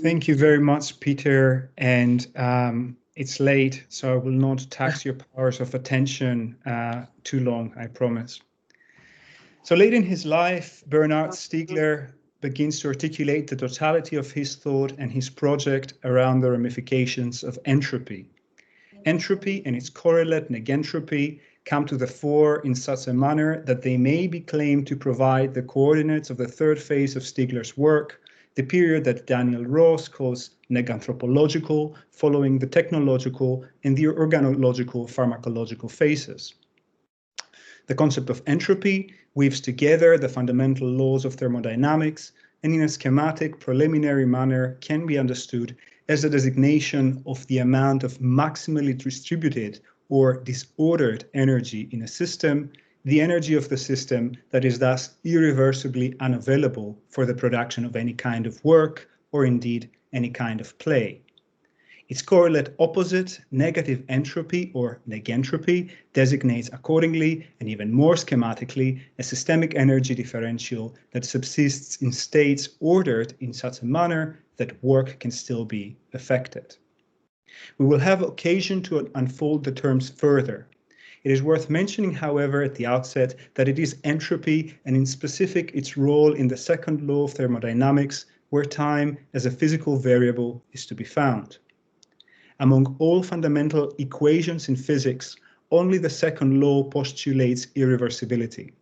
Thank you very much, Peter. And it's late, so I will not tax your powers of attention too long, I promise. So late in his life, Bernard Stiegler begins to articulate the totality of his thought and his project around the ramifications of entropy. Entropy and its correlate negentropy come to the fore in such a manner that they may be claimed to provide the coordinates of the third phase of Stiegler's work, the period that Daniel Ross calls neganthropological, following the technological and the organological pharmacological phases. The concept of entropy weaves together the fundamental laws of thermodynamics and in a schematic preliminary manner can be understood as a designation of the amount of maximally distributed or disordered energy in a system, the energy of the system that is thus irreversibly unavailable for the production of any kind of work or indeed any kind of play. Its correlate opposite, negative entropy or negentropy, designates accordingly and even more schematically a systemic energy differential that subsists in states ordered in such a manner that work can still be effected. We will have occasion to unfold the terms further. It is worth mentioning, however, at the outset that it is entropy and in specific its role in the second law of thermodynamics where time as a physical variable is to be found. Among all fundamental equations in physics, only the second law postulates irreversibility.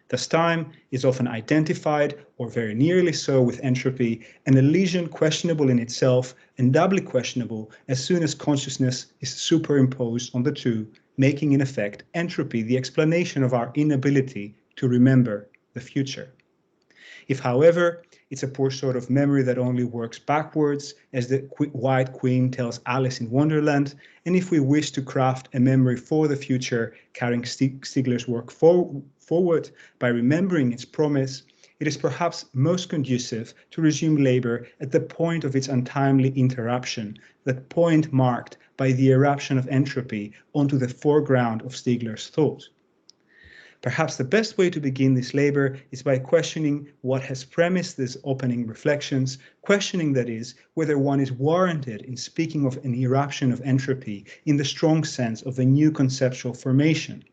Thus time is often identified, or very nearly so, with entropy, and a lesion questionable in itself and doubly questionable as soon as consciousness is superimposed on the two, making in effect entropy the explanation of our inability to remember the future. If, however, it's a poor sort of memory that only works backwards, as the White Queen tells Alice in Wonderland, and if we wish to craft a memory for the future carrying Stiegler's work forward by remembering its promise, it is perhaps most conducive to resume labor at the point of its untimely interruption, that point marked by the eruption of entropy onto the foreground of Stiegler's thought. Perhaps the best way to begin this labor is by questioning what has premised these opening reflections, questioning, that is, whether one is warranted in speaking of an eruption of entropy in the strong sense of a new conceptual formation.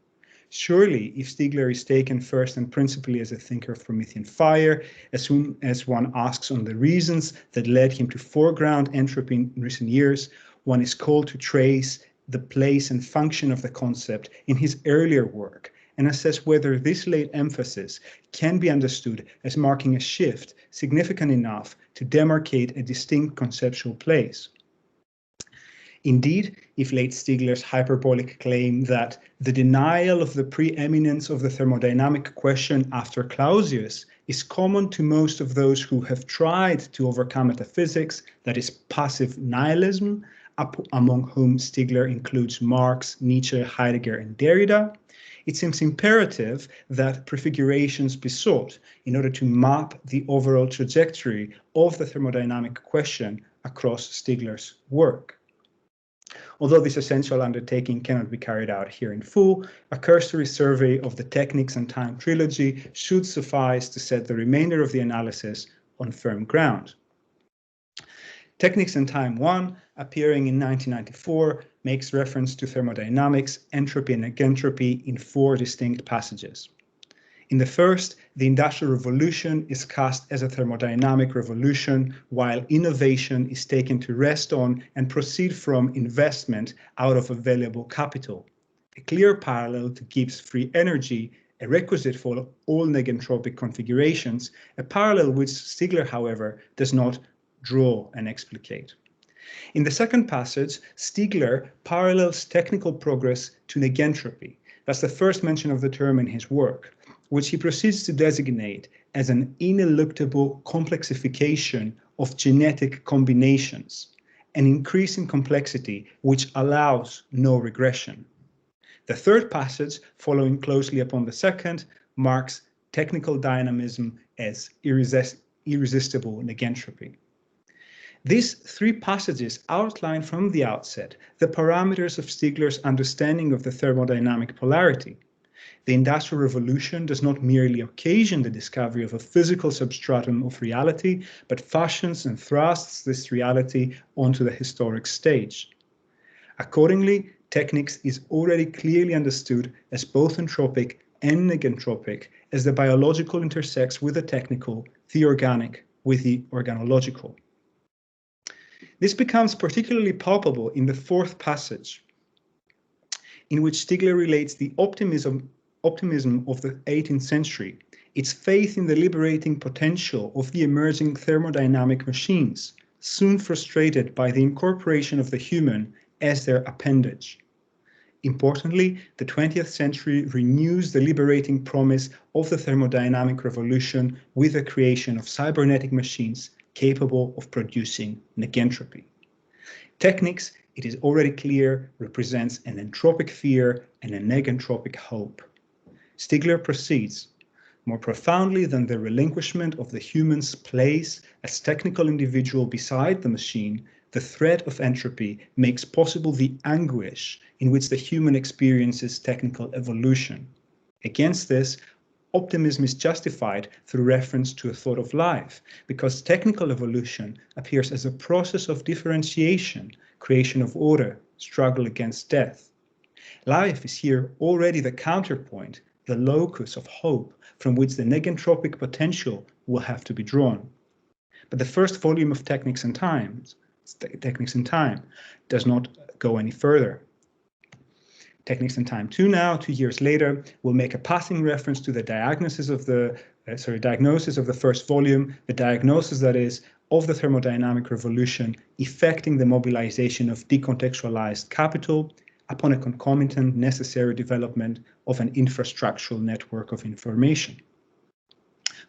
Surely, if Stiegler is taken first and principally as a thinker of Promethean fire, as soon as one asks on the reasons that led him to foreground entropy in recent years, one is called to trace the place and function of the concept in his earlier work, and assess whether this late emphasis can be understood as marking a shift significant enough to demarcate a distinct conceptual place. Indeed, if late Stiegler's hyperbolic claim that the denial of the preeminence of the thermodynamic question after Clausius is common to most of those who have tried to overcome metaphysics, that is passive nihilism, among whom Stiegler includes Marx, Nietzsche, Heidegger, and Derrida, it seems imperative that prefigurations be sought in order to map the overall trajectory of the thermodynamic question across Stiegler's work. Although this essential undertaking cannot be carried out here in full, a cursory survey of the Technics and Time trilogy should suffice to set the remainder of the analysis on firm ground. Technics and Time 1, appearing in 1994, makes reference to thermodynamics, entropy, and negentropy in 4 distinct passages. In the first, the Industrial Revolution is cast as a thermodynamic revolution, while innovation is taken to rest on and proceed from investment out of available capital. A clear parallel to Gibbs' free energy, a requisite for all negentropic configurations, a parallel which Stiegler, however, does not draw and explicate. In the second passage, Stiegler parallels technical progress to negentropy. That's the first mention of the term in his work, which he proceeds to designate as an ineluctable complexification of genetic combinations, an increase in complexity which allows no regression. The third passage, following closely upon the second, marks technical dynamism as irresistible negentropy. These 3 passages outline from the outset the parameters of Stiegler's understanding of the thermodynamic polarity. The Industrial Revolution does not merely occasion the discovery of a physical substratum of reality, but fashions and thrusts this reality onto the historic stage. Accordingly, technics is already clearly understood as both entropic and neganthropic, as the biological intersects with the technical, the organic with the organological. This becomes particularly palpable in the fourth passage, in which Stiegler relates the optimism of the 18th century, its faith in the liberating potential of the emerging thermodynamic machines, soon frustrated by the incorporation of the human as their appendage. Importantly, the 20th century renews the liberating promise of the thermodynamic revolution with the creation of cybernetic machines capable of producing negentropy. Technics, it is already clear, represents an entropic fear and a neganthropic hope. Stiegler proceeds, more profoundly than the relinquishment of the human's place as technical individual beside the machine, the threat of entropy makes possible the anguish in which the human experiences technical evolution. Against this, optimism is justified through reference to a thought of life, because technical evolution appears as a process of differentiation, creation of order, struggle against death. Life is here already the counterpoint, the locus of hope from which the neganthropic potential will have to be drawn. But the first volume of Technics and Time does not go any further. Technics and Time 2 now, 2 years later, will make a passing reference to the diagnosis of the first volume, the diagnosis, that is, of the thermodynamic revolution effecting the mobilization of decontextualized capital upon a concomitant necessary development of an infrastructural network of information.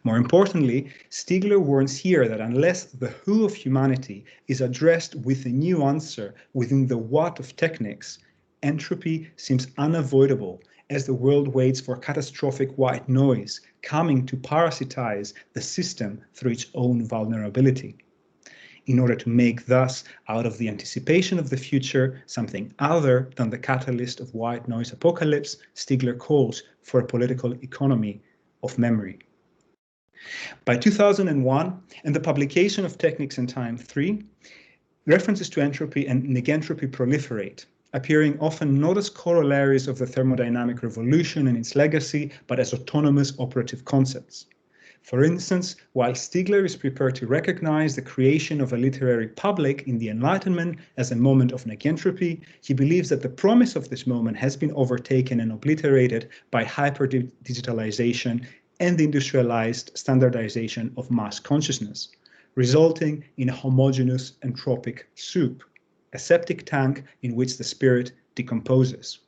More importantly, Stiegler warns here that unless the who of humanity is addressed with a new answer within the what of technics, entropy seems unavoidable as the world waits for catastrophic white noise coming to parasitize the system through its own vulnerability. In order to make thus out of the anticipation of the future something other than the catalyst of white noise apocalypse, Stiegler calls for a political economy of memory. By 2001 and the publication of Technics and Time 3, references to entropy and negentropy proliferate, appearing often not as corollaries of the thermodynamic revolution and its legacy, but as autonomous operative concepts. For instance, while Stiegler is prepared to recognize the creation of a literary public in the Enlightenment as a moment of negentropy, he believes that the promise of this moment has been overtaken and obliterated by hyper-digitalization and the industrialized standardization of mass consciousness, resulting in a homogeneous entropic soup, a septic tank in which the spirit decomposes.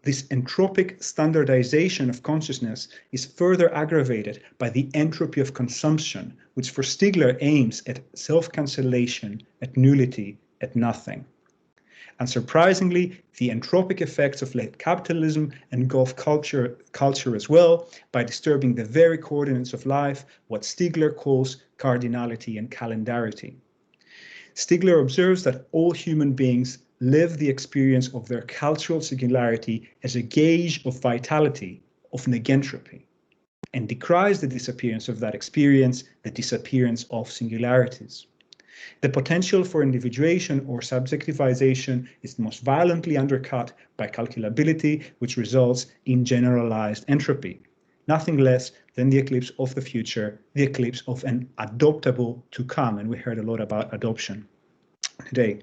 This entropic standardization of consciousness is further aggravated by the entropy of consumption, which for Stiegler aims at self-cancellation, at nullity, at nothing. Unsurprisingly, the entropic effects of late capitalism engulf culture as well by disturbing the very coordinates of life, what Stiegler calls cardinality and calendarity. Stiegler observes that all human beings live the experience of their cultural singularity as a gauge of vitality, of negentropy, and decries the disappearance of that experience, the disappearance of singularities. The potential for individuation or subjectivization is most violently undercut by calculability, which results in generalized entropy, nothing less than the eclipse of the future, the eclipse of an adoptable to come, and we heard a lot about adoption today.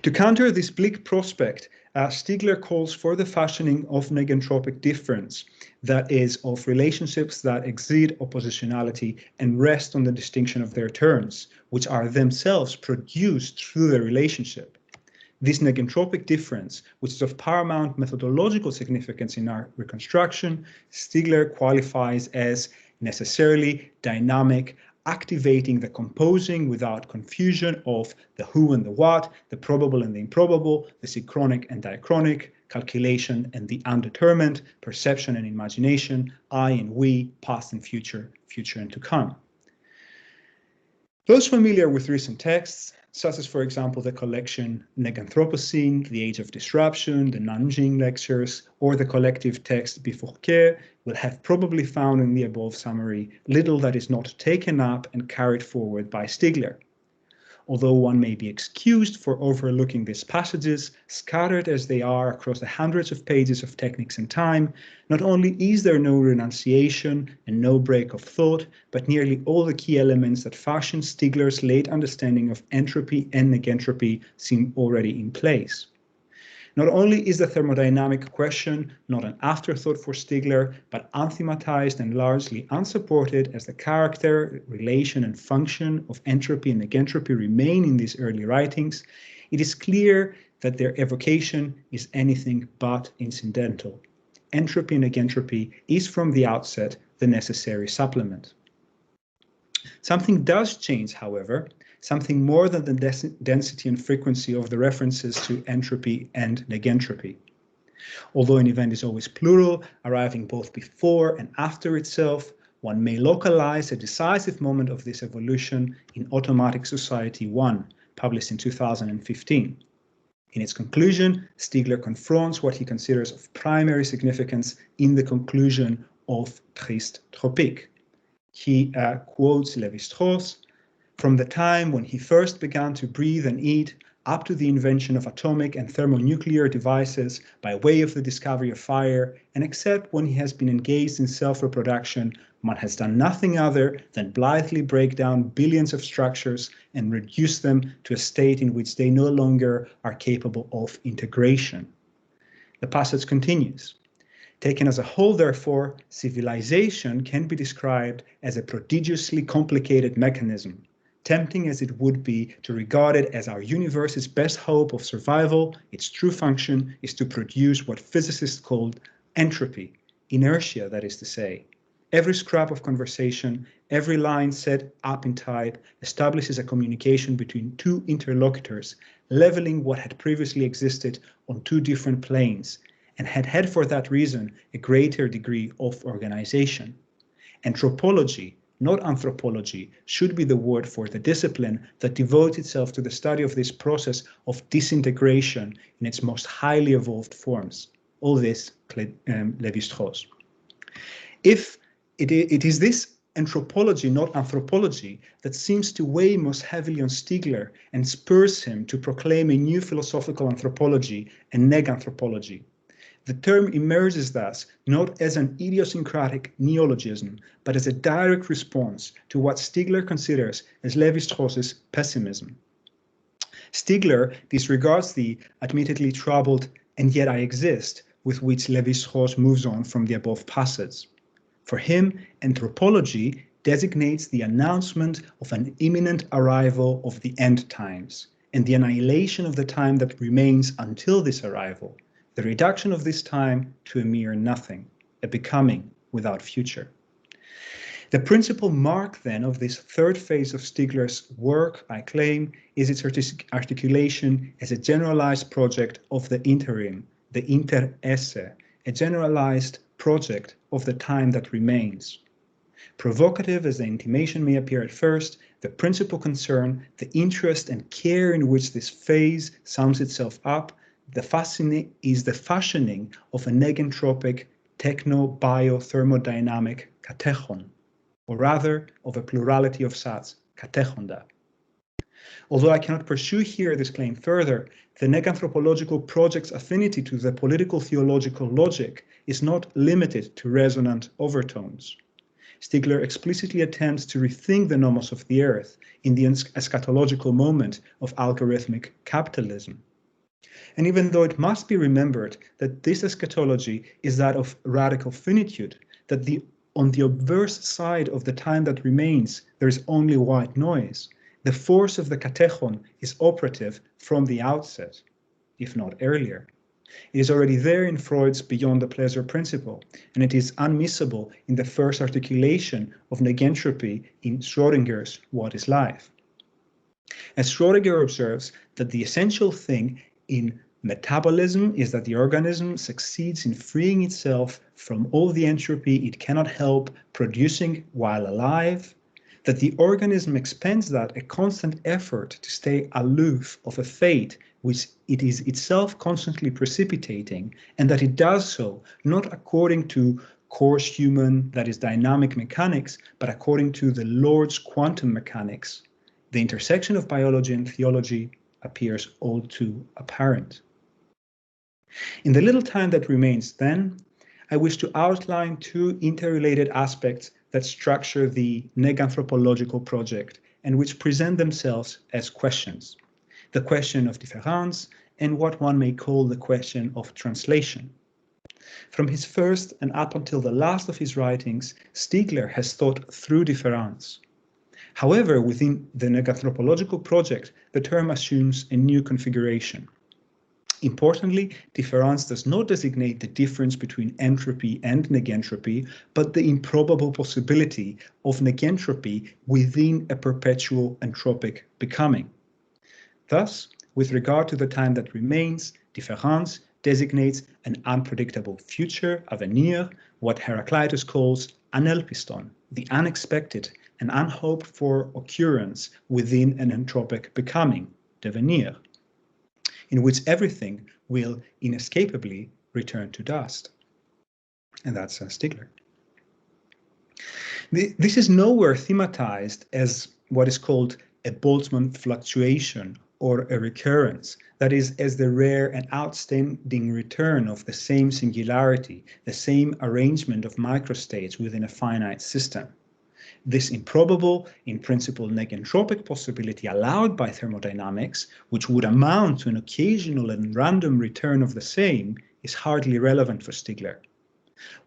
To counter this bleak prospect, Stiegler calls for the fashioning of negentropic difference, that is, of relationships that exceed oppositionality and rest on the distinction of their terms, which are themselves produced through the relationship. This negentropic difference, which is of paramount methodological significance in our reconstruction, Stiegler qualifies as necessarily dynamic, activating the composing without confusion of the who and the what, the probable and the improbable, the synchronic and diachronic, calculation and the undetermined, perception and imagination, I and we, past and future, future and to come. Those familiar with recent texts, such as, for example, the collection Neganthropocene, The Age of Disruption, the Nanjing Lectures, or the collective text Bifurquet, will have probably found in the above summary little that is not taken up and carried forward by Stiegler. Although one may be excused for overlooking these passages, scattered as they are across the hundreds of pages of Technics and Time, not only is there no renunciation and no break of thought, but nearly all the key elements that fashion Stiegler's late understanding of entropy and negentropy seem already in place. Not only is the thermodynamic question not an afterthought for Stiegler, but unthematized and largely unsupported as the character, relation, and function of entropy and negentropy remain in these early writings, it is clear that their evocation is anything but incidental. Entropy and negentropy is from the outset the necessary supplement. Something does change, however, something more than the density and frequency of the references to entropy and negentropy. Although an event is always plural, arriving both before and after itself, one may localize a decisive moment of this evolution in Automatic Society 1, published in 2015. In its conclusion, Stiegler confronts what he considers of primary significance in the conclusion of Triste Tropique. He quotes Lévi-Strauss, "From the time when he first began to breathe and eat, up to the invention of atomic and thermonuclear devices by way of the discovery of fire, and except when he has been engaged in self-reproduction, man has done nothing other than blithely break down billions of structures and reduce them to a state in which they no longer are capable of integration." The passage continues. Taken as a whole, therefore, civilization can be described as a prodigiously complicated mechanism, tempting as it would be to regard it as our universe's best hope of survival. Its true function is to produce what physicists call entropy, inertia, that is to say. Every scrap of conversation, every line set up in type, establishes a communication between two interlocutors, leveling what had previously existed on two different planes, and had had for that reason a greater degree of organization. Anthropology, not anthropology, should be the word for the discipline that devotes itself to the study of this process of disintegration in its most highly evolved forms. All this, Lévi-Strauss. If it is this anthropology, not anthropology, that seems to weigh most heavily on Stiegler and spurs him to proclaim a new philosophical anthropology and neganthropology. The term emerges thus not as an idiosyncratic neologism, but as a direct response to what Stiegler considers as Lévi-Strauss's pessimism. Stiegler disregards the admittedly troubled "and yet I exist" with which Lévi-Strauss moves on from the above passage. For him, anthropology designates the announcement of an imminent arrival of the end times, and the annihilation of the time that remains until this arrival, the reduction of this time to a mere nothing, a becoming without future. The principal mark, then, of this third phase of Stiegler's work, I claim, is its articulation as a generalized project of the interim, the interesse, a generalized project of the time that remains. Provocative as the intimation may appear at first, the principal concern, the interest and care in which this phase sums itself up, is the fashioning of a negentropic techno-bio-thermodynamic katechon, or rather of a plurality of such katechonda. Although I cannot pursue here this claim further, the neganthropological project's affinity to the political theological logic is not limited to resonant overtones. Stiegler explicitly attempts to rethink the nomos of the earth in the eschatological moment of algorithmic capitalism. And even though it must be remembered that this eschatology is that of radical finitude, that on the obverse side of the time that remains, there is only white noise, the force of the katechon is operative from the outset, if not earlier. It is already there in Freud's Beyond the Pleasure principle, and it is unmissable in the first articulation of negentropy in Schrödinger's What is Life? As Schrödinger observes that the essential thing in metabolism is that the organism succeeds in freeing itself from all the entropy it cannot help producing while alive, that the organism expends that a constant effort to stay aloof of a fate which it is itself constantly precipitating, and that it does so not according to coarse human, that is dynamic mechanics, but according to the Lord's quantum mechanics, the intersection of biology and theology appears all too apparent. In the little time that remains then, I wish to outline two interrelated aspects that structure the neganthropological project and which present themselves as questions: the question of difference and what one may call the question of translation. From his first and up until the last of his writings, Stiegler has thought through difference. However, within the neganthropological project, the term assumes a new configuration. Importantly, difference does not designate the difference between entropy and negentropy, but the improbable possibility of negentropy within a perpetual entropic becoming. Thus, with regard to the time that remains, difference designates an unpredictable future, avenir, what Heraclitus calls anelpiston, the unexpected and unhoped for occurrence within an entropic becoming, devenir, in which everything will inescapably return to dust. And that's Stiegler. This is nowhere thematized as what is called a Boltzmann fluctuation or a recurrence, that is, as the rare and outstanding return of the same singularity, the same arrangement of microstates within a finite system. This improbable, in principle negentropic possibility allowed by thermodynamics, which would amount to an occasional and random return of the same, is hardly relevant for Stiegler.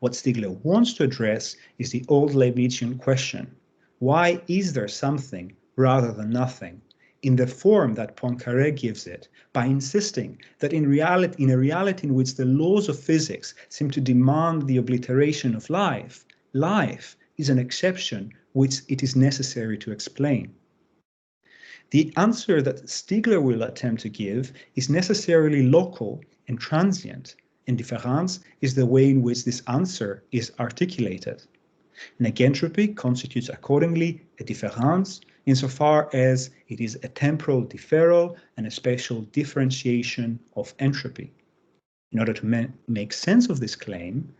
What Stiegler wants to address is the old Leibnizian question: why is there something rather than nothing, in the form that Poincaré gives it, by insisting that in a reality in which the laws of physics seem to demand the obliteration of life, life is an exception which it is necessary to explain. The answer that Stiegler will attempt to give is necessarily local and transient, and difference is the way in which this answer is articulated. Negentropy constitutes accordingly a difference insofar as it is a temporal deferral and a spatial differentiation of entropy. In order to make sense of this claim,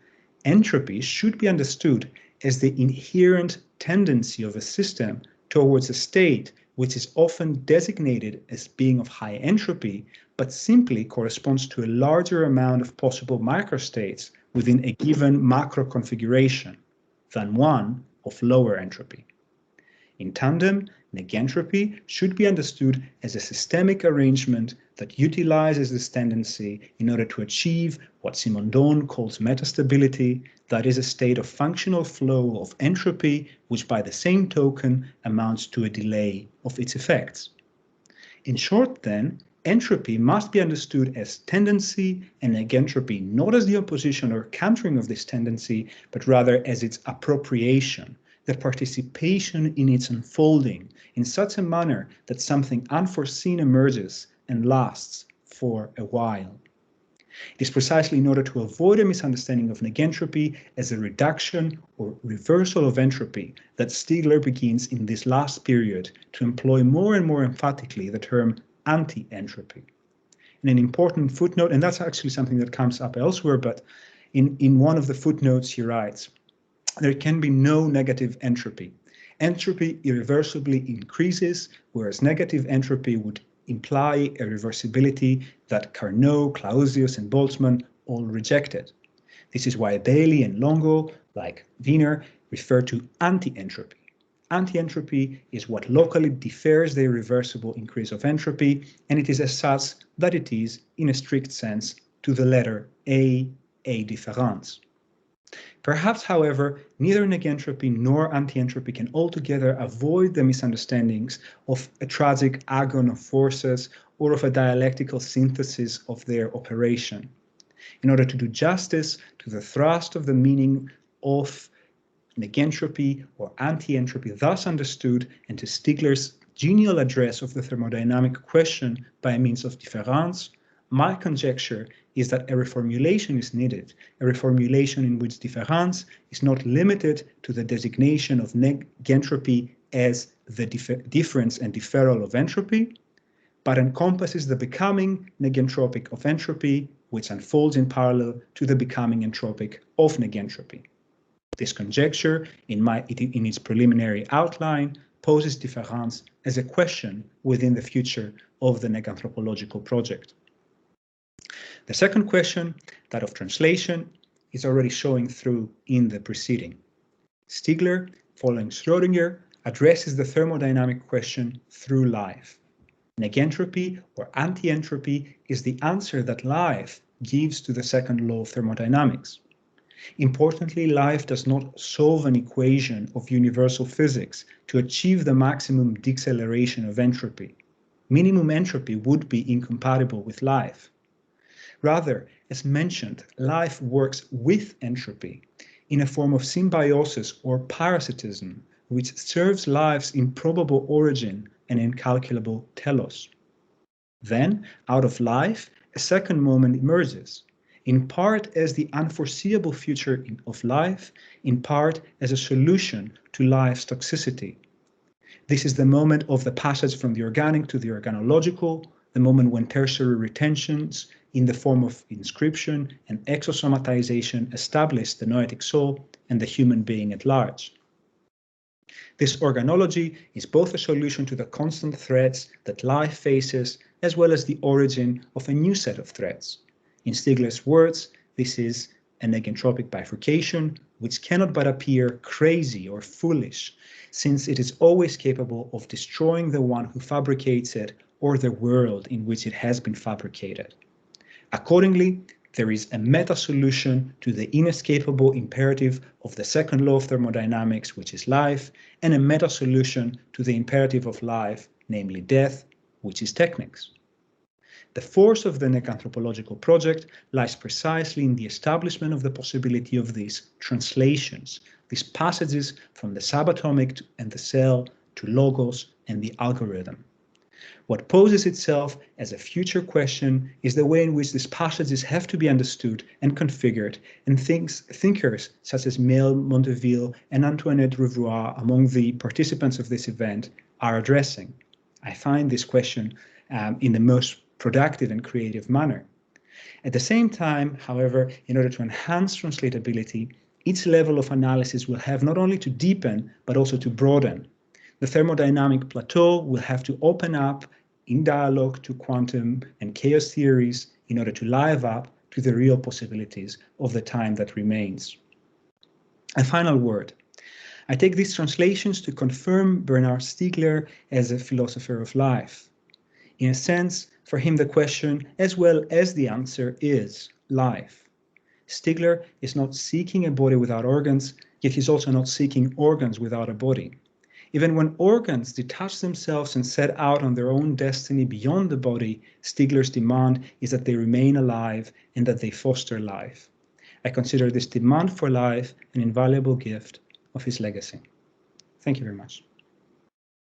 entropy should be understood as the inherent tendency of a system towards a state which is often designated as being of high entropy, but simply corresponds to a larger amount of possible microstates within a given macro configuration than one of lower entropy. In tandem, negentropy should be understood as a systemic arrangement that utilizes this tendency in order to achieve what Simondon calls metastability, that is a state of functional flow of entropy, which by the same token amounts to a delay of its effects. In short, then, entropy must be understood as tendency and negentropy not as the opposition or countering of this tendency, but rather as its appropriation, the participation in its unfolding in such a manner that something unforeseen emerges and lasts for a while. It is precisely in order to avoid a misunderstanding of negentropy as a reduction or reversal of entropy that Stiegler begins in this last period to employ more and more emphatically the term anti-entropy. And an important footnote, and that's actually something that comes up elsewhere, but in one of the footnotes he writes, there can be no negative entropy. Entropy irreversibly increases, whereas negative entropy would imply a reversibility that Carnot, Clausius, and Boltzmann all rejected. This is why Bailey and Longo, like Wiener, refer to anti-entropy. Anti-entropy is what locally defers the irreversible increase of entropy, and it is as such that it is, in a strict sense, to the letter a difference. Perhaps, however, neither negentropy nor anti-entropy can altogether avoid the misunderstandings of a tragic agon of forces or of a dialectical synthesis of their operation. In order to do justice to the thrust of the meaning of negentropy or anti-entropy thus understood, and to Stiegler's genial address of the thermodynamic question by means of difference, my conjecture is that a reformulation is needed, a reformulation in which difference is not limited to the designation of negentropy as the difference and deferral of entropy, but encompasses the becoming negentropic of entropy, which unfolds in parallel to the becoming entropic of negentropy. This conjecture, in its preliminary outline, poses difference as a question within the future of the neganthropological project. The second question, that of translation, is already showing through in the preceding. Stiegler, following Schrödinger, addresses the thermodynamic question through life. Negentropy or anti-entropy is the answer that life gives to the second law of thermodynamics. Importantly, life does not solve an equation of universal physics to achieve the maximum deceleration of entropy. Minimum entropy would be incompatible with life. Rather, as mentioned, life works with entropy in a form of symbiosis or parasitism, which serves life's improbable origin and incalculable telos. Then, out of life, a second moment emerges, in part as the unforeseeable future of life, in part as a solution to life's toxicity. This is the moment of the passage from the organic to the organological, the moment when tertiary retentions in the form of inscription and exosomatization establish the noetic soul and the human being at large. This organology is both a solution to the constant threats that life faces, as well as the origin of a new set of threats. In Stiegler's words, this is a negentropic bifurcation, which cannot but appear crazy or foolish, since it is always capable of destroying the one who fabricates it or the world in which it has been fabricated. Accordingly, there is a meta-solution to the inescapable imperative of the second law of thermodynamics, which is life, and a meta-solution to the imperative of life, namely death, which is technics. The force of the neganthropological project lies precisely in the establishment of the possibility of these translations, these passages from the subatomic and the cell to logos and the algorithm. What poses itself as a future question is the way in which these passages have to be understood and configured, and thinkers such as Mel Monteville and Antoinette Revoir, among the participants of this event, are addressing. I find this question in the most productive and creative manner. At the same time, however, in order to enhance translatability, each level of analysis will have not only to deepen, but also to broaden. The thermodynamic plateau will have to open up in dialogue to quantum and chaos theories in order to live up to the real possibilities of the time that remains. A final word. I take these translations to confirm Bernard Stiegler as a philosopher of life. In a sense, for him the question, as well as the answer, is life. Stiegler is not seeking a body without organs, yet he's also not seeking organs without a body. Even when organs detach themselves and set out on their own destiny beyond the body, Stiegler's demand is that they remain alive and that they foster life. I consider this demand for life an invaluable gift of his legacy. Thank you very much.